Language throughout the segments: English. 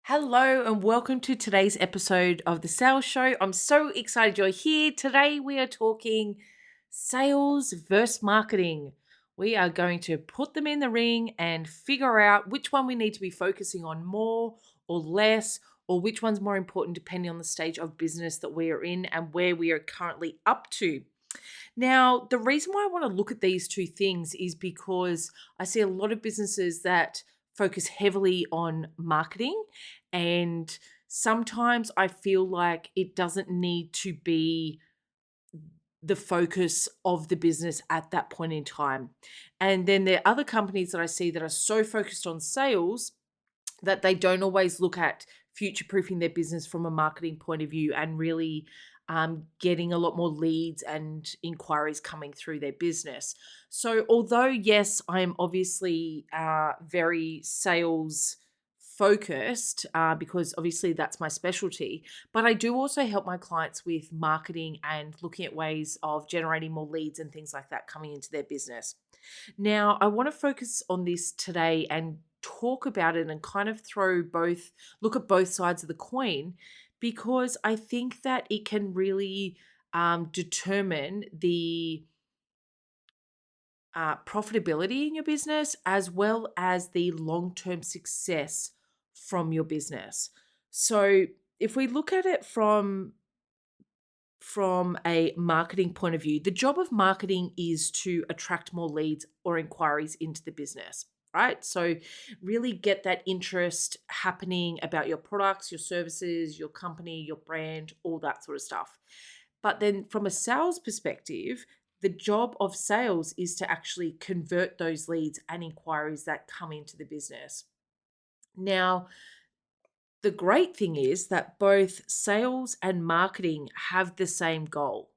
Hello and welcome to today's episode of the Sales Show. I'm so excited you're here. Today we are talking sales versus marketing. We are going to put them in the ring and figure out which one we need to be focusing on more or less, or which one's more important depending on the stage of business that we are in and where we are currently up to. Now, the reason why I want to look at these two things is because I see a lot of businesses that focus heavily on marketing, and sometimes I feel like it doesn't need to be the focus of the business at that point in time. And then there are other companies that I see that are so focused on sales that they don't always look at future proofing their business from a marketing point of view and really getting a lot more leads and inquiries coming through their business. So, although, yes, I am obviously very sales focused because obviously that's my specialty, but I do also help my clients with marketing and looking at ways of generating more leads and things like that coming into their business. Now, I want to focus on this today and talk about it and kind of look at both sides of the coin, because I think that it can really determine the profitability in your business as well as the long term success from your business. So, if we look at it from a marketing point of view, the job of marketing is to attract more leads or inquiries into the business, right? So, really get that interest happening about your products, your services, your company, your brand, all that sort of stuff. But then, from a sales perspective, the job of sales is to actually convert those leads and inquiries that come into the business. Now, the great thing is that both sales and marketing have the same goal.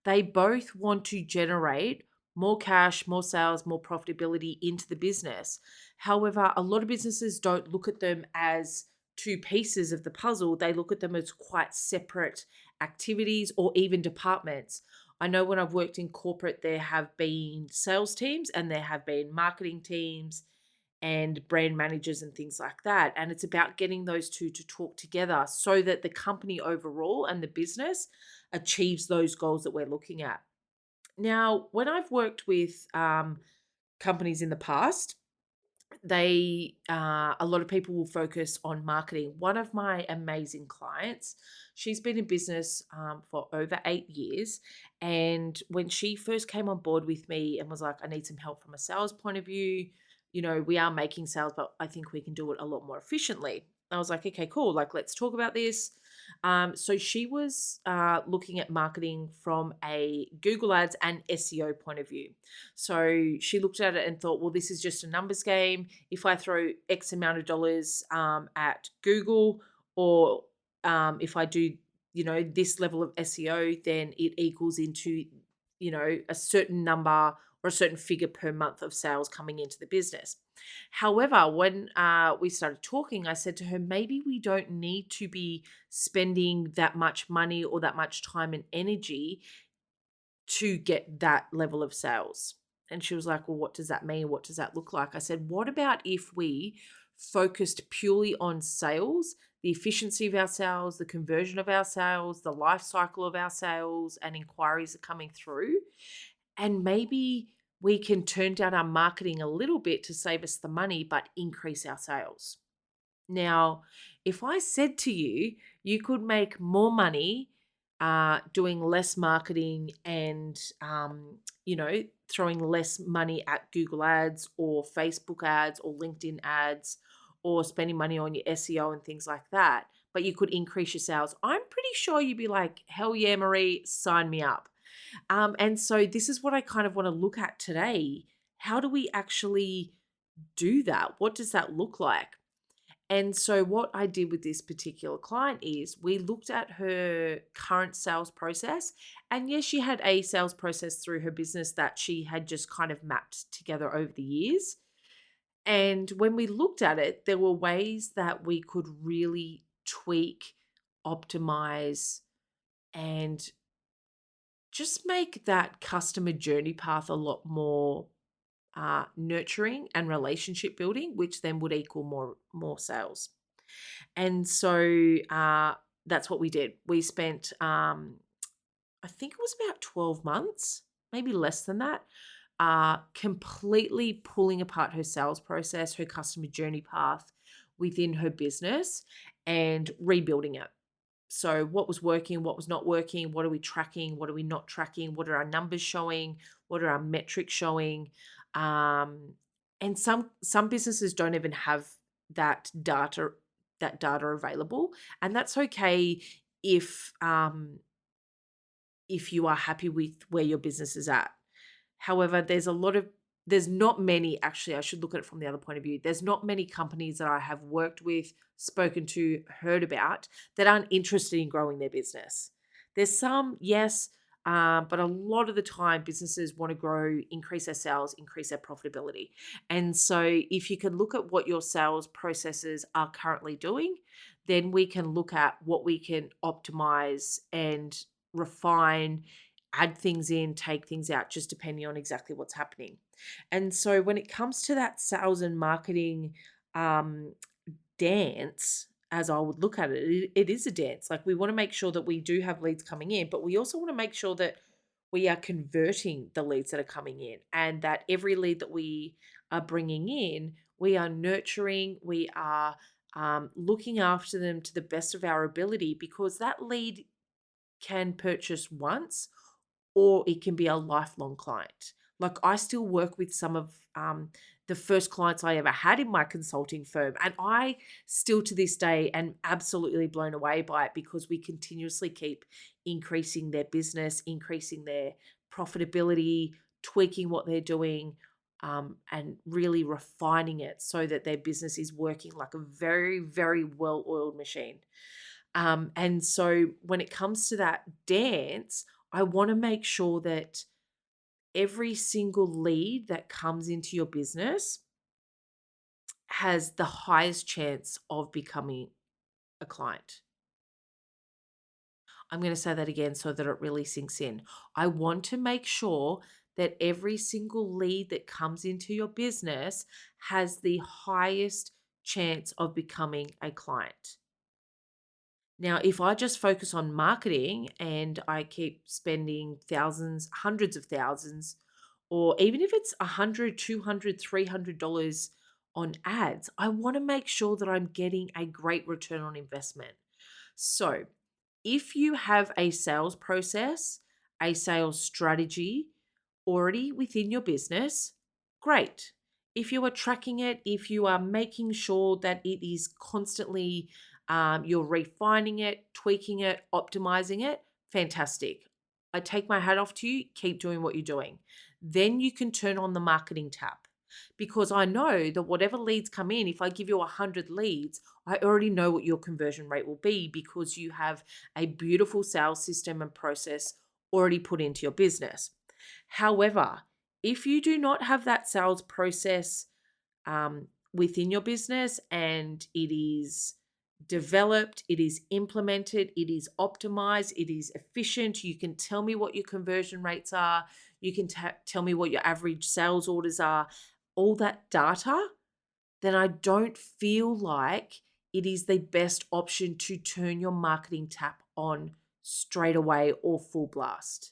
They both want to generate more cash, more sales, more profitability into the business. However, a lot of businesses don't look at them as two pieces of the puzzle. They look at them as quite separate activities or even departments. I know when I've worked in corporate, there have been sales teams and there have been marketing teams and brand managers and things like that. And it's about getting those two to talk together so that the company overall and the business achieves those goals that we're looking at. Now, when I've worked with companies in the past, a lot of people will focus on marketing. One of my amazing clients, she's been in business for over 8 years, and when she first came on board with me and was like, I need some help from a sales point of view, we are making sales, but I think we can do it a lot more efficiently. I was like, okay, cool, like let's talk about this. So she was looking at marketing from a Google Ads and SEO point of view. So she looked at it and thought, well, this is just a numbers game. If I throw X amount of dollars at Google, or if I do, this level of SEO, then it equals into, a certain number or a certain figure per month of sales coming into the business. However, when we started talking, I said to her, maybe we don't need to be spending that much money or that much time and energy to get that level of sales. And she was like, well, what does that mean? What does that look like? I said, what about if we focused purely on sales, the efficiency of our sales, the conversion of our sales, the life cycle of our sales, and inquiries are coming through? And maybe we can turn down our marketing a little bit to save us the money, but increase our sales. Now, if I said to you, you could make more money doing less marketing and, throwing less money at Google ads or Facebook ads or LinkedIn ads or spending money on your SEO and things like that, but you could increase your sales, I'm pretty sure you'd be like, hell yeah, Marie, sign me up. And so this is what I kind of want to look at today. How do we actually do that? What does that look like? And so, what I did with this particular client is we looked at her current sales process. And yes, she had a sales process through her business that she had just kind of mapped together over the years. And when we looked at it, there were ways that we could really tweak, optimize, and just make that customer journey path a lot more nurturing and relationship building, which then would equal more sales. And so that's what we did. We spent, I think it was about 12 months, maybe less than that, completely pulling apart her sales process, her customer journey path within her business and rebuilding it. So, what was working, what was not working, what are we tracking, what are we not tracking, what are our numbers showing, what are our metrics showing? Um, and some businesses don't even have that data that data available, and that's okay if if you are happy with where your business is at. However, there's not many, actually, I should look at it from the other point of view. There's not many companies that I have worked with, spoken to, heard about that aren't interested in growing their business. There's some, yes, but a lot of the time businesses want to grow, increase their sales, increase their profitability. And so if you can look at what your sales processes are currently doing, then we can look at what we can optimize and refine, add things in, take things out, just depending on exactly what's happening. And so when it comes to that sales and marketing um, dance, as I would look at it, it is a dance. Like, we want to make sure that we do have leads coming in, but we also want to make sure that we are converting the leads that are coming in, and that every lead that we are bringing in, we are nurturing, we are looking after them to the best of our ability, because that lead can purchase once or it can be a lifelong client. Like, I still work with some of the first clients I ever had in my consulting firm, and I still to this day am absolutely blown away by it, because we continuously keep increasing their business, increasing their profitability, tweaking what they're doing. And really refining it so that their business is working like a very, very well oiled machine. And so when it comes to that dance, I want to make sure that every single lead that comes into your business has the highest chance of becoming a client. I'm going to say that again so that it really sinks in. I want to make sure that every single lead that comes into your business has the highest chance of becoming a client. Now, if I just focus on marketing and I keep spending thousands, hundreds of thousands, or even if it's $100, $200, $300 on ads, I want to make sure that I'm getting a great return on investment. So, if you have a sales process, a sales strategy already within your business, great. If you are tracking it, if you are making sure that it is constantly, you're refining it, tweaking it, optimizing it, fantastic. I take my hat off to you. Keep doing what you're doing. Then you can turn on the marketing tap, because I know that whatever leads come in, if I give you 100 leads, I already know what your conversion rate will be, because you have a beautiful sales system and process already put into your business. However, if you do not have that sales process within your business, and it is developed, it is implemented, it is optimized, it is efficient, you can tell me what your conversion rates are, you can tell me what your average sales orders are, all that data, then I don't feel like it is the best option to turn your marketing tap on straight away or full blast.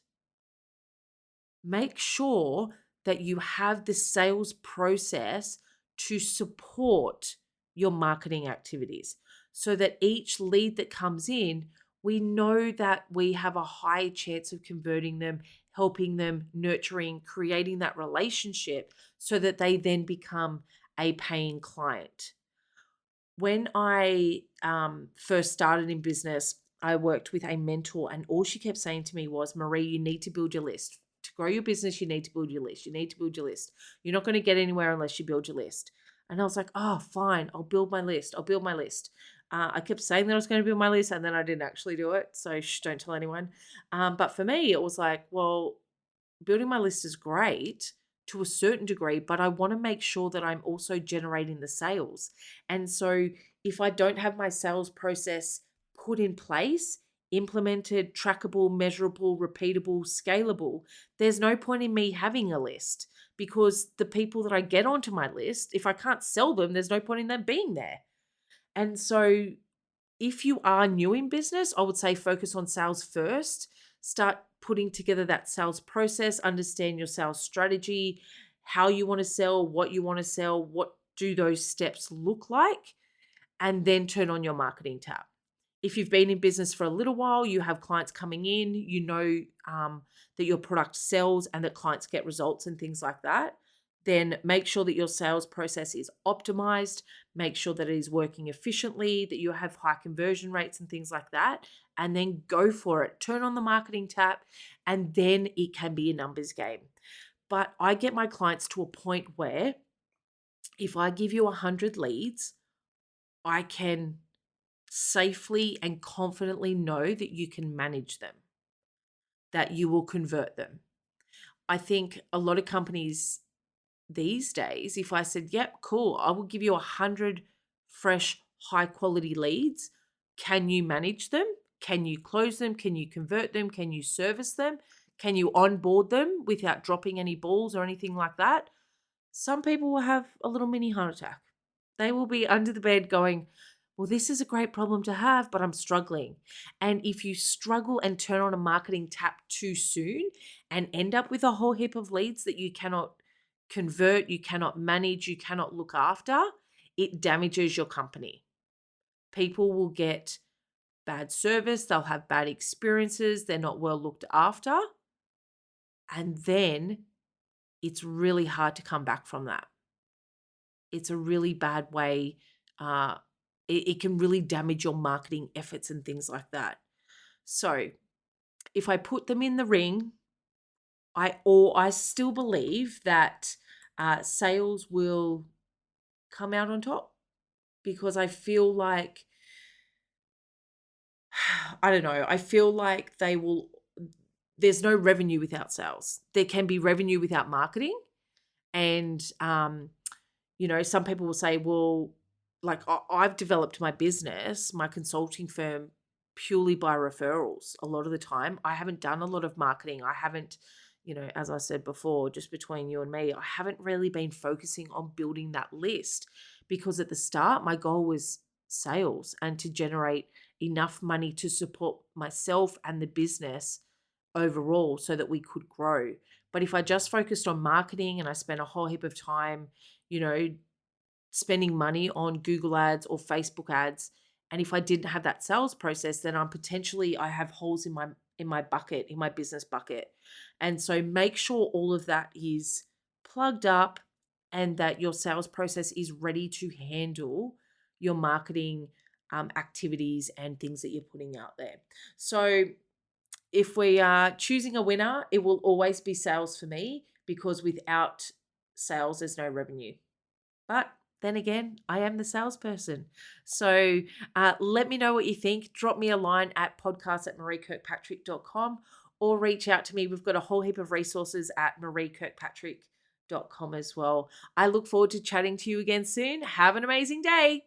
Make sure that you have the sales process to support your marketing activities, so that each lead that comes in, we know that we have a high chance of converting them, helping them, nurturing, creating that relationship so that they then become a paying client. When I first started in business, I worked with a mentor, and all she kept saying to me was, Marie, you need to build your list. To grow your business, you need to build your list. You need to build your list. You're not going to get anywhere unless you build your list. And I was like, oh, fine, I'll build my list. I'll build my list. I kept saying that I was going to build my list, and then I didn't actually do it. So don't tell anyone. But for me, it was like, well, building my list is great to a certain degree, but I want to make sure that I'm also generating the sales. And so if I don't have my sales process put in place, implemented, trackable, measurable, repeatable, scalable, there's no point in me having a list, because the people that I get onto my list, if I can't sell them, there's no point in them being there. And so if you are new in business, I would say focus on sales first. Start putting together that sales process, understand your sales strategy, how you want to sell, what you want to sell, what do those steps look like, and then turn on your marketing tab. If you've been in business for a little while, you have clients coming in, that your product sells and that clients get results and things like that, then make sure that your sales process is optimized, make sure that it is working efficiently, that you have high conversion rates and things like that, and then go for it. Turn on the marketing tap, and then it can be a numbers game. But I get my clients to a point where if I give you 100 leads, I can safely and confidently know that you can manage them, that you will convert them. I think a lot of companies these days, if I said, yep, cool, I will give you 100 fresh, high quality leads, can you manage them? Can you close them? Can you convert them? Can you service them? Can you onboard them without dropping any balls or anything like that? Some people will have a little mini heart attack. They will be under the bed going, well, this is a great problem to have, but I'm struggling. And if you struggle and turn on a marketing tap too soon and end up with a whole heap of leads that you cannot convert, you cannot manage, you cannot look after, it damages your company. People will get bad service, they'll have bad experiences, they're not well looked after. And then it's really hard to come back from that. It's a really bad way. Uh, it can really damage your marketing efforts and things like that. So if I put them in the ring, I still believe that sales will come out on top, because I feel like I don't know. I feel like they will. There's no revenue without sales. There can be revenue without marketing, and some people will say, well, like I've developed my business, my consulting firm, purely by referrals. A lot of the time, I haven't done a lot of marketing. I haven't, as I said before, just between you and me, I haven't really been focusing on building that list, because at the start, my goal was sales and to generate enough money to support myself and the business overall so that we could grow. But if I just focused on marketing and I spent a whole heap of time, you know, spending money on Google ads or Facebook ads, and if I didn't have that sales process, then I have holes in my bucket, in my business bucket. And so make sure all of that is plugged up and that your sales process is ready to handle your marketing activities and things that you're putting out there. So if we are choosing a winner, it will always be sales for me, because without sales, there's no revenue. But then again, I am the salesperson. So let me know what you think. Drop me a line at podcast@mariekirkpatrick.com, or reach out to me. We've got a whole heap of resources at mariekirkpatrick.com as well. I look forward to chatting to you again soon. Have an amazing day.